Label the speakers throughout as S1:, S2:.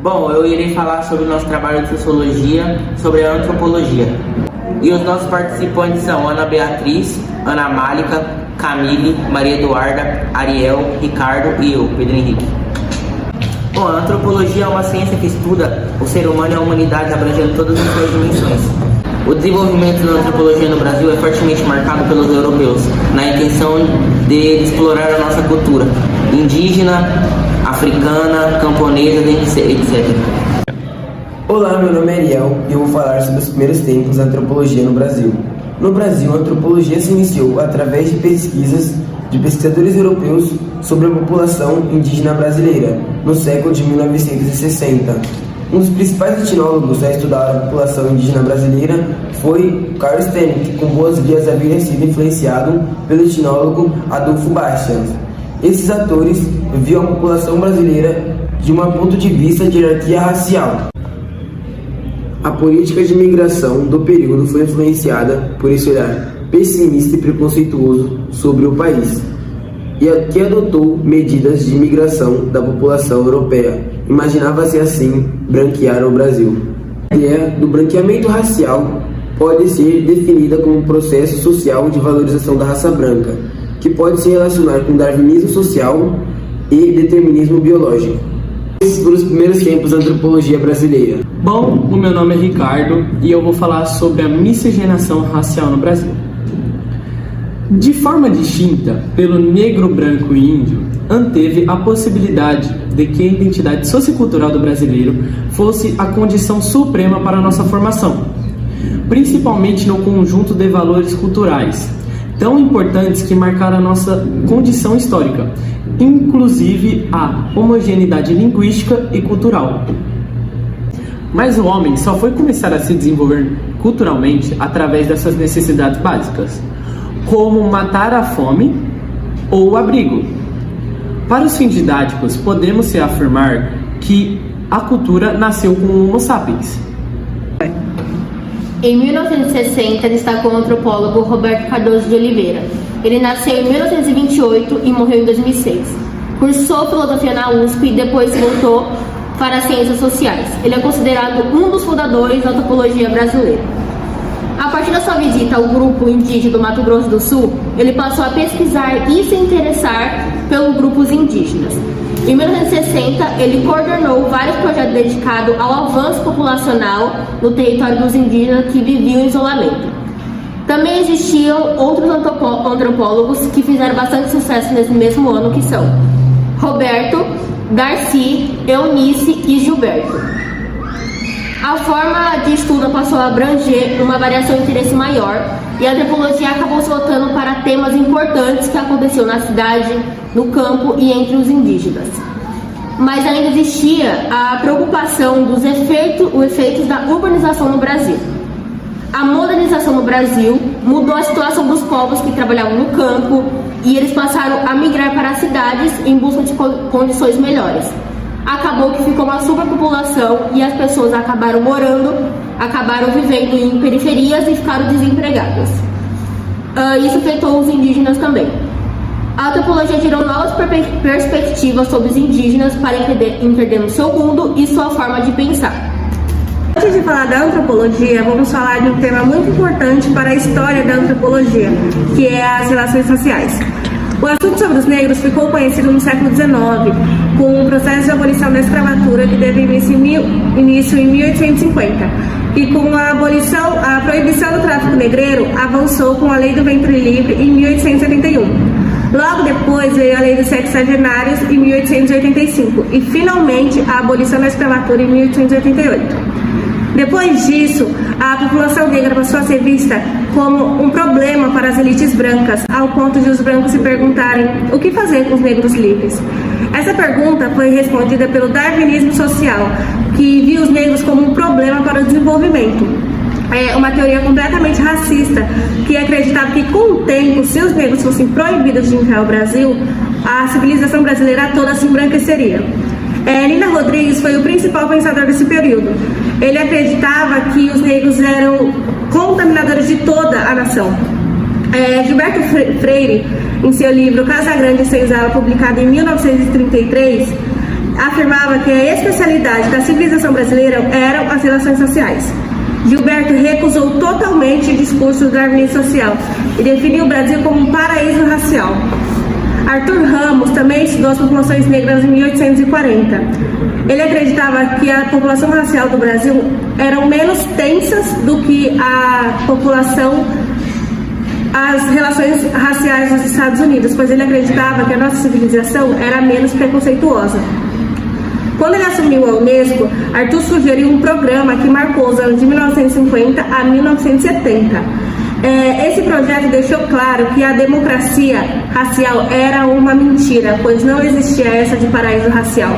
S1: Bom, eu irei falar sobre o nosso trabalho de sociologia, sobre a antropologia. E os nossos participantes são Ana Beatriz, Ana Málica, Camille, Maria Eduarda, Ariel, Ricardo e eu, Pedro Henrique. Bom, a antropologia é uma ciência que estuda o ser humano e a humanidade abrangendo todas as suas dimensões. O desenvolvimento da antropologia no Brasil é fortemente marcado pelos europeus, na intenção de explorar a nossa cultura indígena, africana, camponesa, etc.
S2: Olá, meu nome é Ariel e eu vou falar sobre os primeiros tempos da antropologia no Brasil. No Brasil, a antropologia se iniciou através de pesquisas de pesquisadores europeus sobre a população indígena brasileira, no século de 1960. Um dos principais etnólogos a estudar a população indígena brasileira foi Carl Stenning, que com boas vias havia sido influenciado pelo etnólogo Adolfo Bastians. Esses atores viam a população brasileira de um ponto de vista de hierarquia racial. A política de imigração do período foi influenciada por esse olhar pessimista e preconceituoso sobre o país, e que adotou medidas de imigração da população europeia. Imaginava-se assim branquear o Brasil. A ideia do branqueamento racial pode ser definida como um processo social de valorização da raça branca, que pode se relacionar com darwinismo social e determinismo biológico. Esses foram os primeiros tempos da antropologia brasileira.
S3: Bom, o meu nome é Ricardo e eu vou falar sobre a miscigenação racial no Brasil. De forma distinta, pelo negro, branco e índio, anteve a possibilidade de que a identidade sociocultural do brasileiro fosse a condição suprema para a nossa formação, principalmente no conjunto de valores culturais, tão importantes que marcaram a nossa condição histórica, inclusive a homogeneidade linguística e cultural. Mas o homem só foi começar a se desenvolver culturalmente através dessas necessidades básicas, como matar a fome ou o abrigo. Para os fins didáticos, podemos afirmar que a cultura nasceu com o Homo sapiens.
S4: Em 1960, destacou o antropólogo Roberto Cardoso de Oliveira. Ele nasceu em 1928 e morreu em 2006. Cursou filosofia na USP e depois voltou para as ciências sociais. Ele é considerado um dos fundadores da antropologia brasileira. A partir da sua visita ao grupo indígena do Mato Grosso do Sul, ele passou a pesquisar e se interessar pelos grupos indígenas. Em 1960, ele coordenou vários projetos dedicados ao avanço populacional no território dos indígenas que viviam em isolamento. Também existiam outros antropólogos que fizeram bastante sucesso nesse mesmo ano, que são Roberto, Darcy, Eunice e Gilberto. A forma de estudo passou a abranger uma variação de interesse maior e a antropologia acabou se voltando para temas importantes que aconteciam na cidade, no campo e entre os indígenas. Mas ainda existia a preocupação dos efeitos da urbanização no Brasil. A modernização no Brasil mudou a situação dos povos que trabalhavam no campo e eles passaram a migrar para as cidades em busca de condições melhores. Acabou que ficou uma superpopulação e as pessoas acabaram vivendo em periferias e ficaram desempregadas. Isso afetou os indígenas também. A antropologia gerou novas perspectivas sobre os indígenas para entendermos seu mundo e sua forma de pensar.
S5: Antes de falar da antropologia, vamos falar de um tema muito importante para a história da antropologia, que é as relações sociais. O assunto sobre os negros ficou conhecido no século XIX, com o processo de abolição da escravatura que teve início em 1850. E com a proibição do tráfico negreiro avançou com a Lei do Ventre Livre em 1881. Logo depois veio a Lei dos Sexagenários em 1885 e finalmente a abolição da escravatura em 1888. Depois disso, a população negra passou a ser vista como um problema para as elites brancas, ao ponto de os brancos se perguntarem o que fazer com os negros livres. Essa pergunta foi respondida pelo darwinismo social, que viu os negros como um problema para o desenvolvimento. É uma teoria completamente racista, que acreditava que com o tempo, se os negros fossem proibidos de entrar ao Brasil, a civilização brasileira toda se embranqueceria. Nina Rodrigues foi o principal pensador desse período. Ele acreditava que os negros eram contaminadores de toda a nação. Gilberto Freire, em seu livro Casa Grande e Senzala, publicado em 1933, afirmava que a especialidade da civilização brasileira eram as relações sociais. Gilberto recusou totalmente o discurso do darwinismo social e definiu o Brasil como um paraíso racial. Arthur Ramos também estudou as populações negras em 1840. Ele acreditava que a população racial do Brasil eram menos tensas do que as relações raciais dos Estados Unidos, pois ele acreditava que a nossa civilização era menos preconceituosa. Quando ele assumiu a Unesco, Arthur sugeriu um programa que marcou os anos de 1950 a 1970. Esse projeto deixou claro que a democracia racial era uma mentira, pois não existia essa de paraíso racial,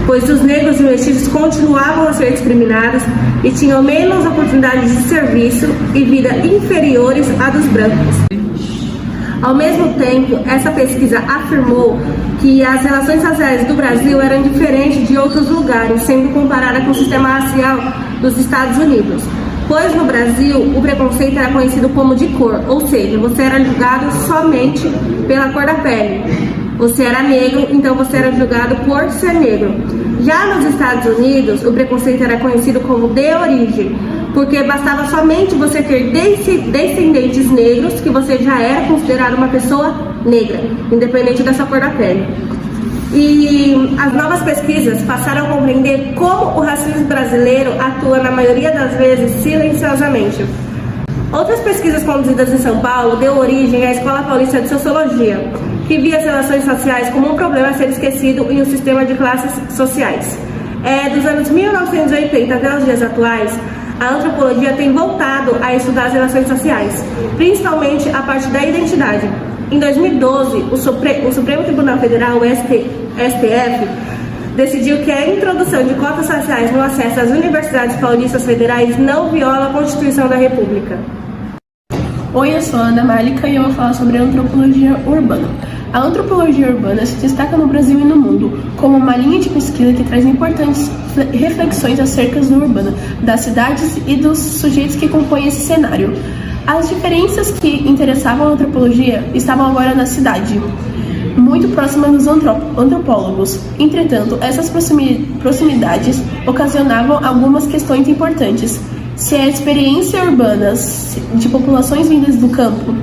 S5: pois os negros e mestiços continuavam a ser discriminados e tinham menos oportunidades de serviço e vida inferiores à dos brancos. Ao mesmo tempo, essa pesquisa afirmou que as relações raciais do Brasil eram diferentes de outros lugares, sendo comparada com o sistema racial dos Estados Unidos. Pois no Brasil, o preconceito era conhecido como de cor, ou seja, você era julgado somente pela cor da pele. Você era negro, então você era julgado por ser negro. Já nos Estados Unidos, o preconceito era conhecido como de origem, porque bastava somente você ter descendentes negros que você já era considerado uma pessoa negra, independente da sua cor da pele. E as novas pesquisas passaram a compreender como o racismo brasileiro atua, na maioria das vezes, silenciosamente. Outras pesquisas conduzidas em São Paulo deu origem à Escola Paulista de Sociologia, que via as relações sociais como um problema a ser esquecido em um sistema de classes sociais. Dos anos 1980 até os dias atuais, a antropologia tem voltado a estudar as relações sociais, principalmente a parte da identidade. Em 2012, o Supremo Tribunal Federal, o STF, decidiu que a introdução de cotas raciais no acesso às universidades paulistas federais não viola a Constituição da República.
S6: Oi, eu sou a Ana Málica e eu vou falar sobre a antropologia urbana. A antropologia urbana se destaca no Brasil e no mundo como uma linha de pesquisa que traz importantes reflexões acerca do urbano, das cidades e dos sujeitos que compõem esse cenário. As diferenças que interessavam a antropologia estavam agora na cidade, muito próxima dos antropólogos. Entretanto, essas proximidades ocasionavam algumas questões importantes. Se a experiência urbana de populações vindas do campo,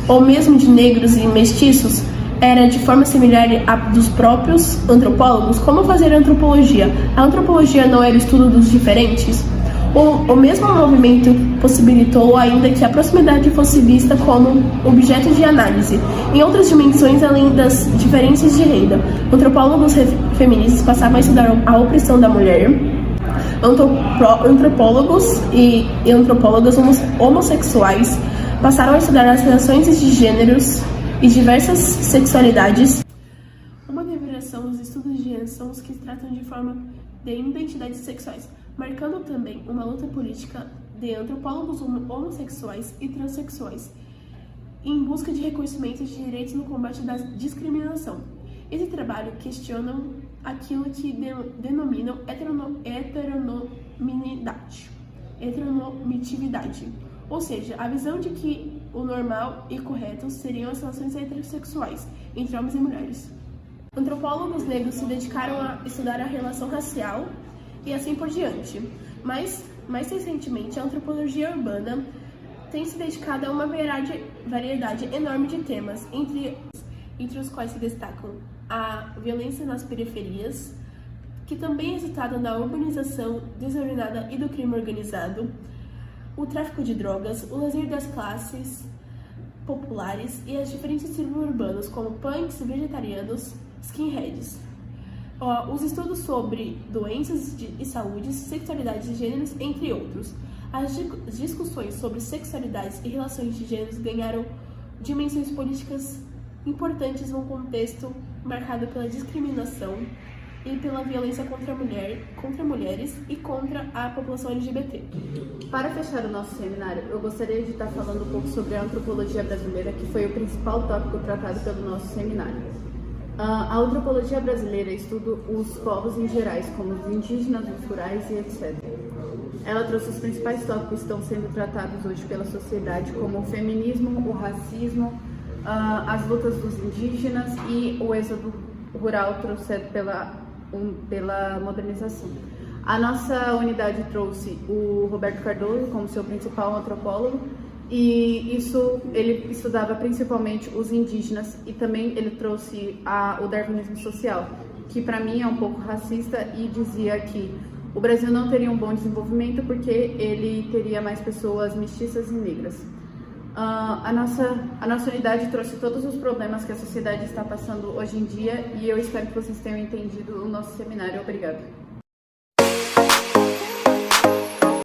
S6: ou mesmo de negros e mestiços, era de forma similar à dos próprios antropólogos, como fazer antropologia? A antropologia não era o estudo dos diferentes? O mesmo movimento possibilitou ainda que a proximidade fosse vista como objeto de análise, em outras dimensões além das diferenças de renda. Antropólogos feministas passavam a estudar a opressão da mulher, antropólogos e antropólogas homossexuais passaram a estudar as relações de gêneros e diversas sexualidades. Uma derivação dos estudos de gênero são os que tratam de forma de identidades sexuais, marcando também uma luta política de antropólogos homossexuais e transexuais em busca de reconhecimento de direitos no combate da discriminação. Esse trabalho questiona aquilo que denominam heteronormatividade, ou seja, a visão de que o normal e correto seriam as relações heterossexuais entre homens e mulheres. Antropólogos negros se dedicaram a estudar a relação racial e assim por diante. Mas, mais recentemente, a antropologia urbana tem se dedicado a uma variedade enorme de temas, entre os quais se destacam a violência nas periferias, que também é resultado da urbanização desordenada e do crime organizado, o tráfico de drogas, o lazer das classes populares e as diferentes tribos urbanas, como punks, vegetarianos, skinheads. Os estudos sobre doenças e saúde, sexualidades e gêneros, entre outros. As discussões sobre sexualidades e relações de gêneros ganharam dimensões políticas importantes num contexto marcado pela discriminação e pela violência contra mulheres e contra a população LGBT.
S7: Para fechar o nosso seminário, eu gostaria de estar falando um pouco sobre a antropologia brasileira, que foi o principal tópico tratado pelo nosso seminário. A antropologia brasileira estuda os povos em gerais, como os indígenas, os rurais e etc. Ela trouxe os principais tópicos que estão sendo tratados hoje pela sociedade, como o feminismo, o racismo, as lutas dos indígenas e o êxodo rural trouxedo pela pela modernização. A nossa unidade trouxe o Roberto Cardoso como seu principal antropólogo, e ele estudava principalmente os indígenas, e também ele trouxe o darwinismo social, que para mim é um pouco racista, e dizia que o Brasil não teria um bom desenvolvimento porque ele teria mais pessoas mestiças e negras. A nossa unidade trouxe todos os problemas que a sociedade está passando hoje em dia, e eu espero que vocês tenham entendido o nosso seminário. Obrigada.